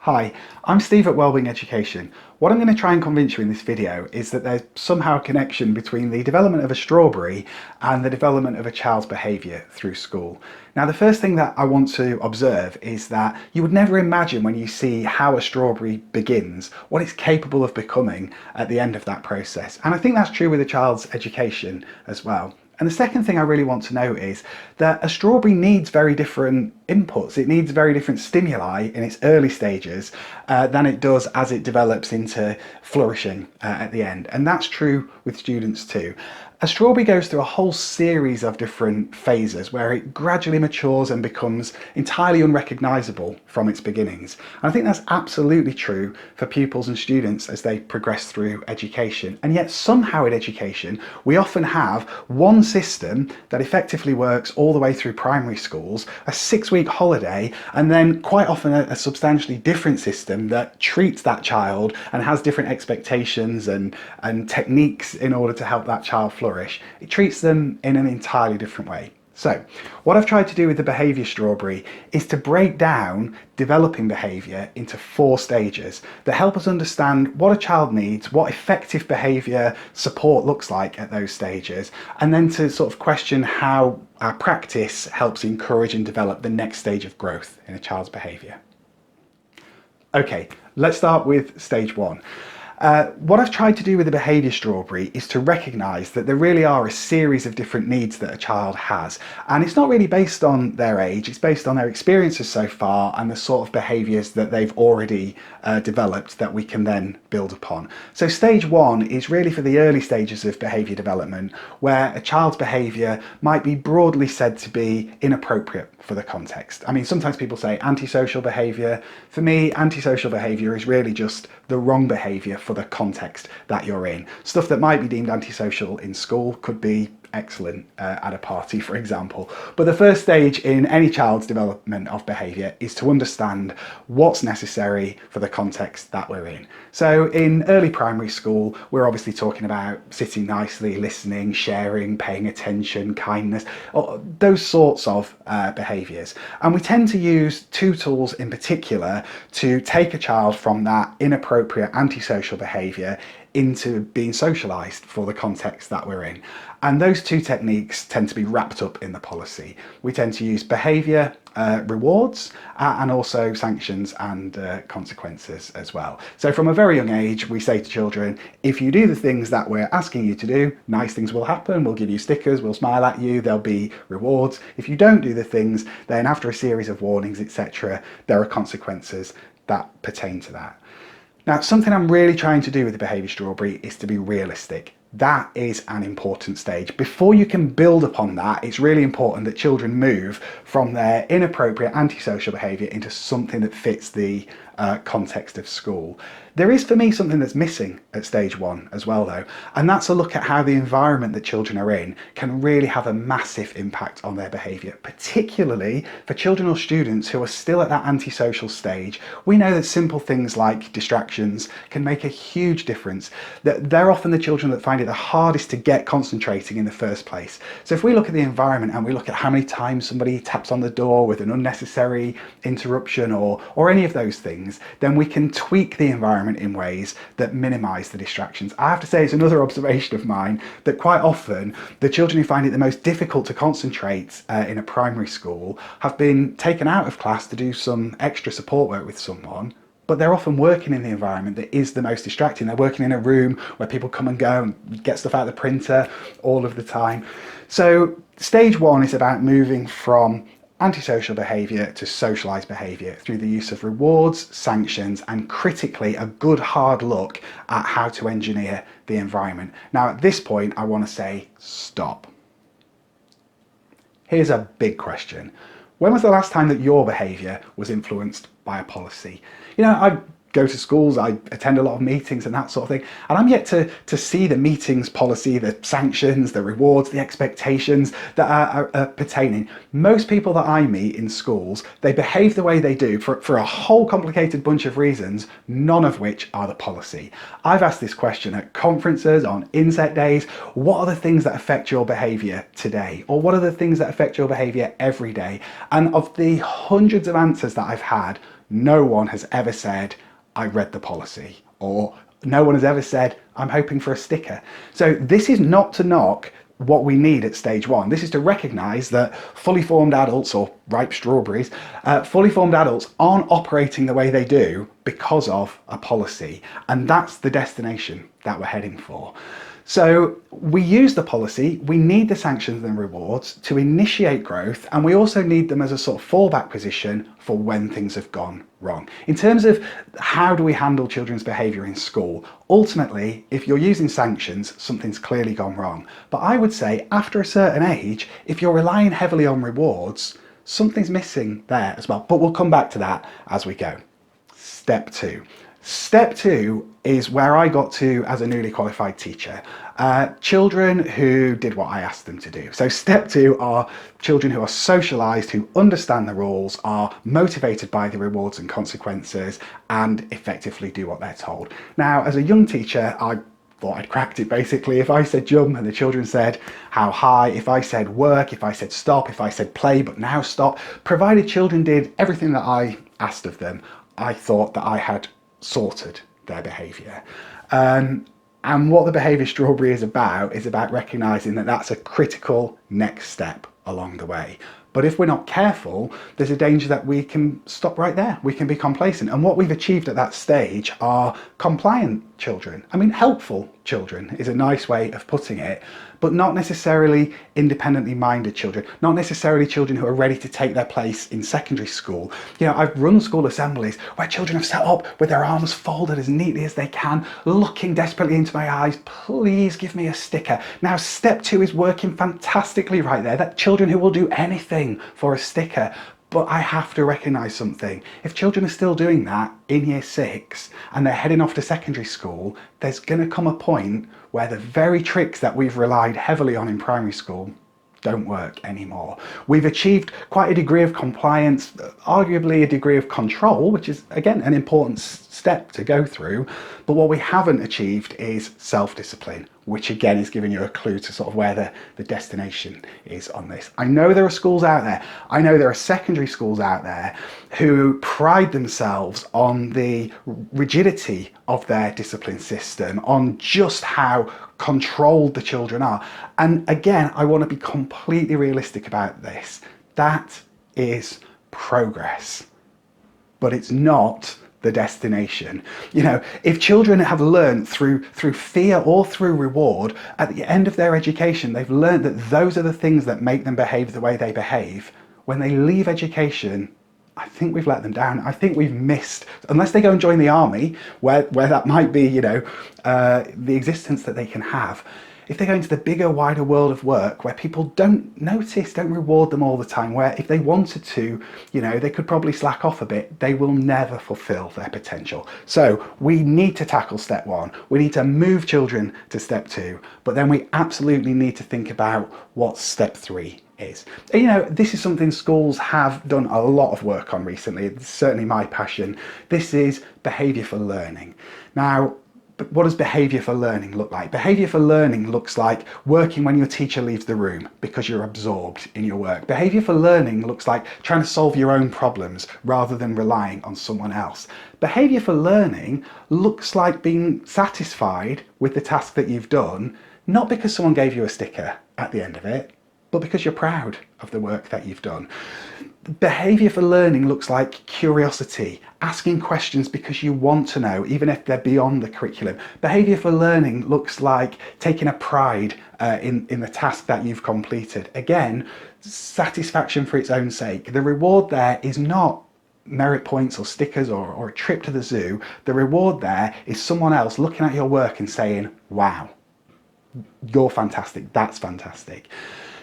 Hi, I'm Steve at Wellbeing Education. What I'm going to try and convince you in this video is that there's somehow a connection between the development of a strawberry and the development of a child's behaviour through school. Now, the first thing that I want to observe is that you would never imagine when you see how a strawberry begins, what it's capable of becoming at the end of that process. And I think that's true with a child's education as well. And the second thing I really want to note is that a strawberry needs very different inputs. It needs very different stimuli in its early stages than it does as it develops into flourishing at the end. And that's true with students too. A strawberry goes through a whole series of different phases where it gradually matures and becomes entirely unrecognisable from its beginnings. And I think that's absolutely true for pupils and students as they progress through education. And yet somehow in education, we often have one system that effectively works all the way through primary schools, a 6-week holiday, and then quite often a substantially different system that treats that child and has different expectations and techniques in order to help that child flourish. It treats them in an entirely different way. So what I've tried to do with the behaviour strawberry is to break down developing behaviour into 4 stages that help us understand what a child needs, what effective behaviour support looks like at those stages, and then to sort of question how our practice helps encourage and develop the next stage of growth in a child's behaviour. Okay, let's start with stage 1. What I've tried to do with the behaviour strawberry is to recognise that there really are a series of different needs that a child has, and it's not really based on their age, it's based on their experiences so far and the sort of behaviours that they've already developed that we can then build upon. So stage 1 is really for the early stages of behaviour development, where a child's behaviour might be broadly said to be inappropriate for the context. I mean, sometimes people say antisocial behaviour. For me, antisocial behaviour is really just the wrong behaviour for the context that you're in. Stuff that might be deemed antisocial in school could be excellent at a party, for example. But the first stage in any child's development of behaviour is to understand what's necessary for the context that we're in. So in early primary school, we're obviously talking about sitting nicely, listening, sharing, paying attention, kindness, those sorts of behaviours. And we tend to use 2 tools in particular to take a child from that inappropriate antisocial behaviour into being socialised for the context that we're in. And those 2 techniques tend to be wrapped up in the policy. We tend to use behaviour rewards and also sanctions and consequences as well. So from a very young age, we say to children, if you do the things that we're asking you to do, nice things will happen, we'll give you stickers, we'll smile at you, there'll be rewards. If you don't do the things, then after a series of warnings, etc., there are consequences that pertain to that. Now, something I'm really trying to do with the behaviour strawberry is to be realistic. That is an important stage. Before you can build upon that, it's really important that children move from their inappropriate antisocial behaviour into something that fits the context of school. There is for me something that's missing at stage 1 as well though, and that's a look at how the environment that children are in can really have a massive impact on their behaviour, particularly for children or students who are still at that antisocial stage. We know that simple things like distractions can make a huge difference, that they're often the children that find it the hardest to get concentrating in the first place. So if we look at the environment and we look at how many times somebody taps on the door with an unnecessary interruption or any of those things, then we can tweak the environment in ways that minimise the distractions. I have to say, it's another observation of mine that quite often the children who find it the most difficult to concentrate in a primary school have been taken out of class to do some extra support work with someone, but they're often working in the environment that is the most distracting. They're working in a room where people come and go and get stuff out of the printer all of the time. So stage 1 is about moving from antisocial behaviour to socialised behaviour through the use of rewards, sanctions, and critically a good hard look at how to engineer the environment. Now at this point I want to say stop. Here's a big question. When was the last time that your behaviour was influenced by a policy? You know, I go to schools, I attend a lot of meetings and that sort of thing, and I'm yet to see the meetings policy, the sanctions, the rewards, the expectations that are pertaining. Most people that I meet in schools, they behave the way they do for a whole complicated bunch of reasons, none of which are the policy. I've asked this question at conferences, on inset days. What are the things that affect your behaviour today? Or what are the things that affect your behaviour every day? And of the hundreds of answers that I've had, no one has ever said, I read the policy, or no one has ever said, I'm hoping for a sticker. So this is not to knock what we need at stage one. This is to recognise that fully formed adults, or ripe strawberries, fully formed adults aren't operating the way they do because of a policy. And that's the destination that we're heading for. So we use the policy, we need the sanctions and rewards to initiate growth, and we also need them as a sort of fallback position for when things have gone wrong. In terms of how do we handle children's behaviour in school, ultimately, if you're using sanctions, something's clearly gone wrong. But I would say after a certain age, if you're relying heavily on rewards, something's missing there as well. But we'll come back to that as we go. Step two. Step two is where I got to as a newly qualified teacher. Children who did what I asked them to do. So step two are children who are socialised, who understand the rules, are motivated by the rewards and consequences, and effectively do what they're told. Now, as a young teacher, I thought I'd cracked it basically. If I said jump and the children said how high, if I said work, if I said stop, if I said play but now stop, provided children did everything that I asked of them, I thought that I had sorted their behaviour. And what the Behaviour Strawberry is about recognising that that's a critical next step along the way. But if we're not careful, there's a danger that we can stop right there. We can be complacent. And what we've achieved at that stage are compliant children. I mean, helpful children is a nice way of putting it, but not necessarily independently minded children, not necessarily children who are ready to take their place in secondary school. You know, I've run school assemblies where children have sat up with their arms folded as neatly as they can, looking desperately into my eyes, please give me a sticker. Now, step two is working fantastically right there, that children who will do anything for a sticker. But I have to recognise something. If children are still doing that in year 6 and they're heading off to secondary school, there's going to come a point where the very tricks that we've relied heavily on in primary school don't work anymore. We've achieved quite a degree of compliance, arguably a degree of control, which is again an important step to go through, but what we haven't achieved is self-discipline, which again is giving you a clue to sort of where the destination is on this. I know there are schools out there, I know there are secondary schools out there who pride themselves on the rigidity of their discipline system, on just how controlled the children are. And again, I want to be completely realistic about this. That is progress, but it's not the destination. You know, if children have learned through fear or through reward, at the end of their education, they've learned that those are the things that make them behave the way they behave. When they leave education, I think we've let them down. I think we've missed, unless they go and join the army, where that might be, you know, the existence that they can have. If they go into the bigger, wider world of work where people don't notice, don't reward them all the time, where if they wanted to, you know, they could probably slack off a bit, they will never fulfill their potential. So we need to tackle step one. We need to move children to step two, but then we absolutely need to think about what step three is. You know, this is something schools have done a lot of work on recently. It's certainly my passion. This is behaviour for learning. Now, what does behaviour for learning look like? Behaviour for learning looks like working when your teacher leaves the room because you're absorbed in your work. Behaviour for learning looks like trying to solve your own problems rather than relying on someone else. Behaviour for learning looks like being satisfied with the task that you've done, not because someone gave you a sticker at the end of it, but because you're proud of the work that you've done. Behaviour for learning looks like curiosity, asking questions because you want to know, even if they're beyond the curriculum. Behaviour for learning looks like taking a pride in the task that you've completed. Again, satisfaction for its own sake. The reward there is not merit points or stickers or a trip to the zoo. The reward there is someone else looking at your work and saying, wow, you're fantastic, that's fantastic.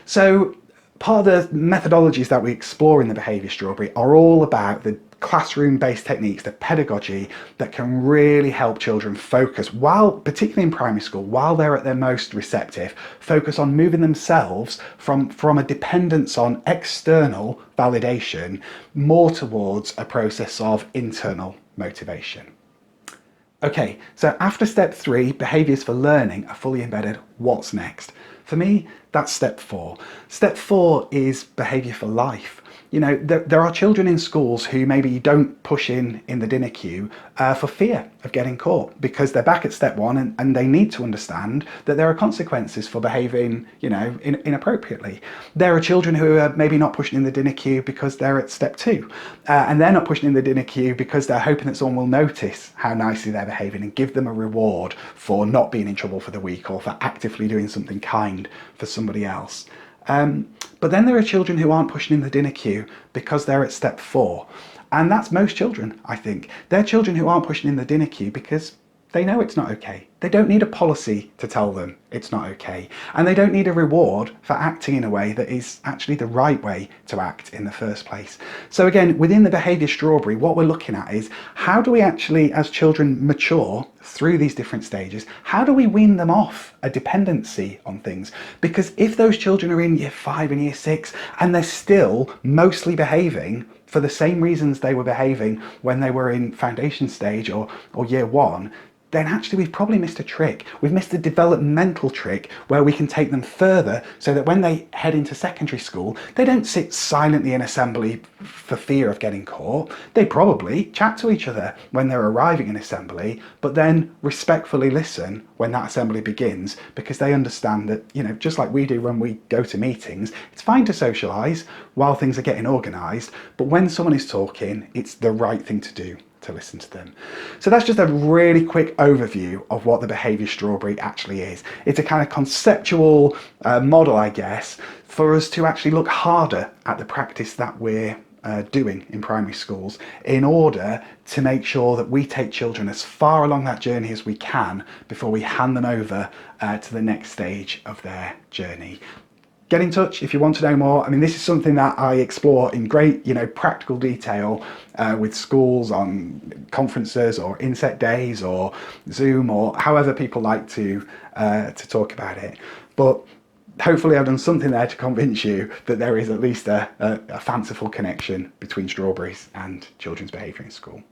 So part of the methodologies that we explore in the Behaviour Strawberry are all about the classroom-based techniques, the pedagogy that can really help children focus, while, particularly in primary school, while they're at their most receptive, focus on moving themselves from a dependence on external validation more towards a process of internal motivation. Okay, so after step 3, behaviours for learning are fully embedded, what's next? For me, that's step 4. Step 4 is behaviour for life. You know, there are children in schools who maybe don't push in the dinner queue for fear of getting caught, because they're back at step one, and they need to understand that there are consequences for behaving, you know, inappropriately. There are children who are maybe not pushing in the dinner queue because they're at step two, and they're not pushing in the dinner queue because they're hoping that someone will notice how nicely they're behaving and give them a reward for not being in trouble for the week, or for actively doing something kind for somebody else. But then there are children who aren't pushing in the dinner queue because they're at step four. And that's most children, I think. They're children who aren't pushing in the dinner queue because they know it's not okay. They don't need a policy to tell them it's not okay. And they don't need a reward for acting in a way that is actually the right way to act in the first place. So again, within the behaviour strawberry, what we're looking at is, how do we actually, as children mature through these different stages, how do we wean them off a dependency on things? Because if those children are in year 5 and year 6 and they're still mostly behaving for the same reasons they were behaving when they were in foundation stage or year 1, then actually we've probably missed a trick. We've missed a developmental trick where we can take them further, so that when they head into secondary school, they don't sit silently in assembly for fear of getting caught. They probably chat to each other when they're arriving in assembly, but then respectfully listen when that assembly begins, because they understand that, you know, just like we do when we go to meetings, it's fine to socialise while things are getting organised, but when someone is talking, it's the right thing to do to listen to them. So that's just a really quick overview of what the behaviour strawberry actually is. It's a kind of conceptual model, I guess, for us to actually look harder at the practice that we're doing in primary schools, in order to make sure that we take children as far along that journey as we can before we hand them over to the next stage of their journey. Get in touch if you want to know more. I mean, this is something that I explore in great, practical detail with schools on conferences or inset days or Zoom, or however people like to talk about it. But hopefully I've done something there to convince you that there is at least a fanciful connection between strawberries and children's behaviour in school.